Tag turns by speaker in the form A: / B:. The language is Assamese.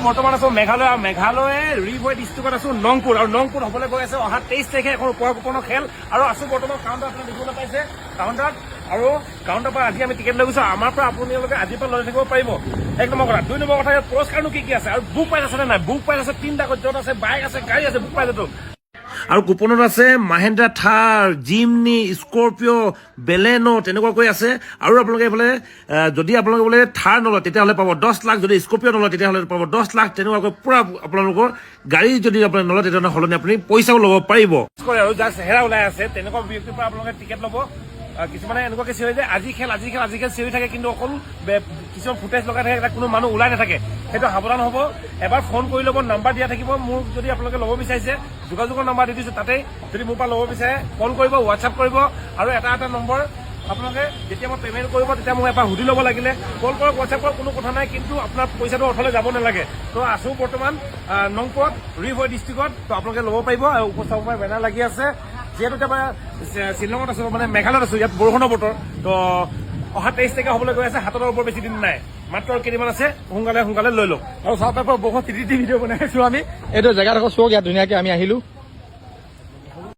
A: বৰ্তমান আছো মেঘালয় আৰু মেঘালয়ে ৰিভয় ডিষ্ট্ৰিক্টত আছো নংপুৰ আৰু নংপুৰ হ'বলৈ গৈ আছে অহা 23 তাৰিখে এখন ওপৰ কুপনৰ খেল আৰু আছো বৰ্তমান কাউণ্টাৰ আপুনি দেখিবলৈ পাইছে কাউণ্টাৰত আৰু কাউণ্টাৰ পৰা আজি আমি টিকেট লৈ গৈছো আমাৰ পৰা আপোনালোকে আজিৰ পৰা লৈ থাকিব পাৰিব 1 নম্বৰ কথা 2 নম্বৰ কথা পুৰস্কাৰনো কি আছে আৰু বুক পাইছ আছে নে নাই বুক পাইছ আছে 3টা য'ত আছে বাইক আছে গাড়ী আছে বুক পাইছতো আৰু কুপনত আছে মাহেন্দ্ৰা থাৰ জিমনি স্কৰপিঅ বেলেনো তেনেকুৱাকৈ আছে আৰু আপোনালোকে এইফালে যদি আপোনালোকে বোলে থাৰ নলয় তেতিয়াহ'লে পাব 10 লাখ যদি স্কৰপিঅ নলয় তেতিয়াহ'লে পাব 10 লাখ তেনেকুৱাকৈ পুৰা আপোনালোকৰ গাড়ী যদি আপোনালোকে নলয় তেতিয়াহ'লে সলনি আপুনি পইচাও ল'ব পাৰিব আৰু যাৰ চেহেৰা ওলাই আছে তেনেকুৱা ব্যক্তিৰ পৰা আপোনালোকে টিকেট ল'ব কিছুমানে এনেকুৱাকে চিঞৰি যে আজি খেল চিঞৰি থাকে কিন্তু অকল কিছুমান ফুটেজ লগাই থাকে তাত কোনো মানুহ ওলাই নাথাকে সেইটো সাৱধান হ'ব এবাৰ ফোন কৰি ল'ব নাম্বাৰ দিয়া থাকিব মোক যদি আপোনালোকে ল'ব বিচাৰিছে যোগাযোগৰ নাম্বাৰ দি দিছোঁ তাতেই যদি মোৰ পৰা ল'ব বিচাৰে কল কৰিব হোৱাটছআপ কৰিব আৰু এটা নম্বৰ আপোনালোকে যেতিয়া মই পে'মেণ্ট কৰিব তেতিয়া মোক এবাৰ সুধি ল'ব লাগিলে কল কৰক হোৱাটছআপ কৰক কোনো কথা নাই কিন্তু আপোনাৰ পইচাটো অৰ্থলৈ যাব নালাগে তো আছোঁ বৰ্তমান নংপুৰত ৰিভয় ডিষ্ট্ৰিক্টত তো আপোনালোকে ল'ব পাৰিব আৰু উপস্থাপন বেনাৰ লাগি আছে যিহেতু এতিয়া শ্বিলঙত আছো মানে মেঘালয়ত আছো ইয়াত বৰষুণৰ বতৰ তো অহা 23 তাৰিখে হ'বলৈ গৈ আছে হাতৰ ওপৰত বেছি দিন নাই মাত্ৰ কেইদিনমান আছে সোনকালে লৈ লওক আৰু চাওক বৰষুণ তিতি ভিডিঅ' বনাই আছো আমি এইটো জেগাডোখৰ চৌক ইয়াত ধুনীয়াকৈ আমি আহিলো